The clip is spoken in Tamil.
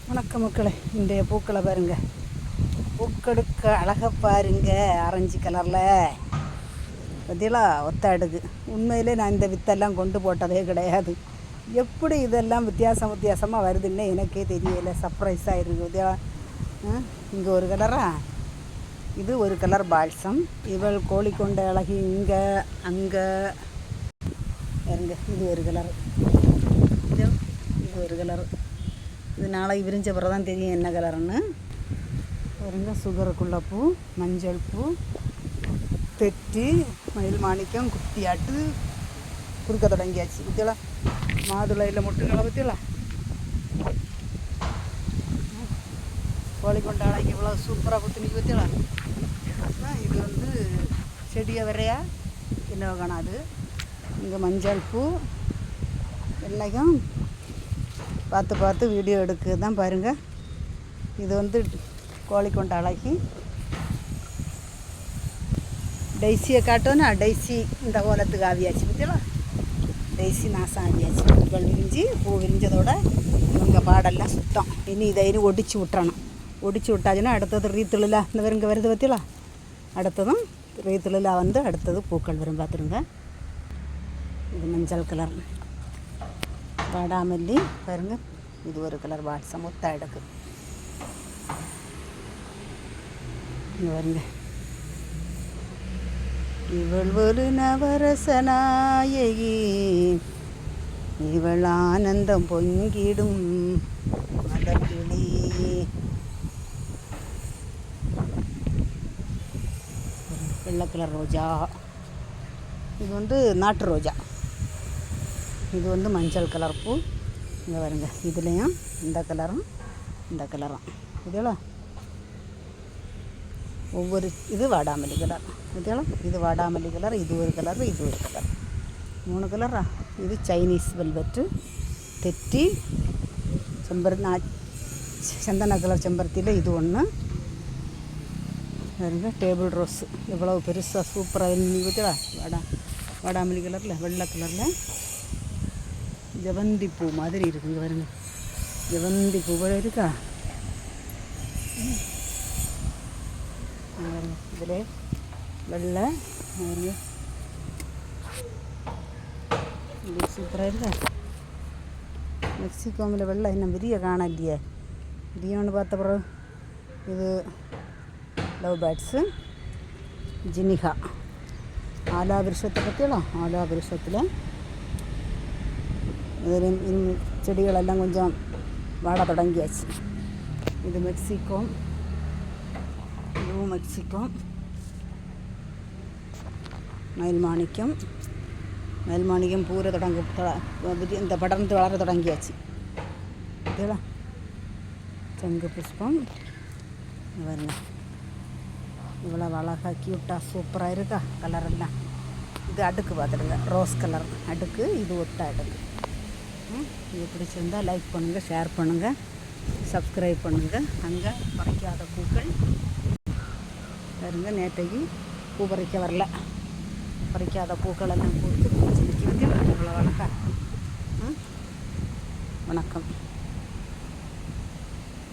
வணக்கம் மக்களே, இன்றைய பூக்களை பாருங்க. பூக்களுக்க அழகாக பாருங்க. ஆரஞ்சு கலரில் பார்த்தீங்களா, ஒத்த அடுக்கு. உண்மையிலே நான் இந்த வித்தெல்லாம் கொண்டு போட்டதே கிடையாது. எப்படி இதெல்லாம் வித்தியாசமாக வருதுன்னு எனக்கே தெரியலை. சர்ப்ரைஸாக இருக்குது பார்த்தீங்களா. இங்கே ஒரு கலரா, இது ஒரு கலர் பால்சம். இவள் கோழிக்கொண்ட அழகி இங்கே அங்கே பாருங்க. இது ஒரு கலர், இது ஒரு கலர். இது நாளைக்கு விரிஞ்ச பிறகு தான் தெரியும் என்ன கலருன்னு. பாருங்க, சுகருக்குள்ள பூ, மஞ்சள் பூ, தெட்டி, மயில் மாணிக்கம் குட்டியாட்டு குறுக்க தொடங்கியாச்சு. பற்றியலாம் மாதுளையில் முட்டுங்களை பற்றியலாம். கோழி கொண்டாளைக்கு இவ்வளோ சூப்பராக குத்துனிக்கு பற்றியலாம். இது வந்து செடியை வரையா என்ன காணாது. இங்கே மஞ்சள் பூ வெள்ளையும் பார்த்து வீடியோ எடுக்க தான் பாருங்கள். இது வந்து கோழிக்கொண்ட அழகி. டெய்ஸியை காட்டோன்னா டெய்ஸி இந்த கோலத்துக்கு ஆவியாச்சு. பற்றியலாம் டெய்ஸி நாசம் ஆவியாச்சு. பூக்கள் விரிஞ்சு பூ விரிஞ்சதோட இவங்க பாடெல்லாம் சுத்தம். இனி இதை ஒடிச்சு விட்டுறணும். ஒடிச்சு விட்டாச்சுன்னா அடுத்தது ரீத்துளில் இந்த வருங்க வருது. பற்றியலாம் அடுத்ததும் ரீத்துளில் வந்து அடுத்தது பூக்கள் வரும். பார்த்துருங்க. இது மஞ்சள் கலர் வாடாமல்லி பாருங்கள். இது ஒரு கலர் வாட்ஸம் ஒத்த அடுக்கு. இங்கே வருங்க. இவள் ஒரு நவரசநாயகி, இவள் ஆனந்தம் பொங்கிடும் மலர்கிளி. வெள்ளை கலர் ரோஜா. இது வந்து நாட்டு ரோஜா. இது வந்து மஞ்சள் கலர் பூ. இங்கே வருங்க. இதுலேயும் இந்த கலரும் இந்த கலரும் இதெல்லாம் ஒவ்வொரு இது வாடாமல்லி கலர். இதெல்லாம் இது வாடாமல்லி கலர். இது ஒரு கலர், இது ஒரு கலர். 3 கலரா. இது சைனீஸ் வெல்வெட்டு, தெட்டி, சந்தன கலர் செம்பருத்தியில் இது ஒன்று வருங்க. டேபிள் ரோஸ் எவ்வளோ பெருசாக சூப்பராக பார்த்தீங்களா. வாடாமல்லி கலரில் வெள்ளை கலரில் ஜவந்தி பூ மாதிரி இருக்குங்க. வருங்க, ஜவந்தி பூ போல இருக்கா. இதில் வெள்ளை வருங்க. இது சூப்பராக இருக்கா. மெக்சிகோமில் வெள்ளை இன்னும் விரிய காண இல்லையே. விரியன்னு பார்த்த பிறகு இது லவ் பேர்ட்ஸு, ஜினிகா, ஆலா விருஷத்தை பற்றியலாம். ஆலா விருஷத்தில் இதில் செடிகளெல்லாம் கொஞ்சம் வாட தொடங்கியாச்சு. இது மெக்சிகோ, நியூ மெக்சிகோ, மயில் மாணிக்கம். மயில் மாணிக்கம் பூரை இந்த படர்ந்து வளர தொடங்கியாச்சு. இதெல்லாம் சங்கு புஷ்பம் வருங்க. இவ்வளோ அழகாக க்யூட்டாக சூப்பராக இருக்கா கலரெல்லாம். இது அடுக்கு பார்த்துடுங்க, ரோஸ் கலர் அடுக்கு. இது ஒத்த அடுக்கு. இது பிடிச்சிருந்தால் லைக் பண்ணுங்கள், ஷேர் பண்ணுங்கள், சப்ஸ்கிரைப் பண்ணுங்கள். அங்கே பறிக்காத பூக்கள் பாருங்க. நேற்றைக்கு பூ பறிக்க வரல. பறிக்காத பூக்கள் எல்லாம் பூத்து பிடிச்சி நிற்கிறது. அவ்வளோ வணக்கம். வணக்கம்.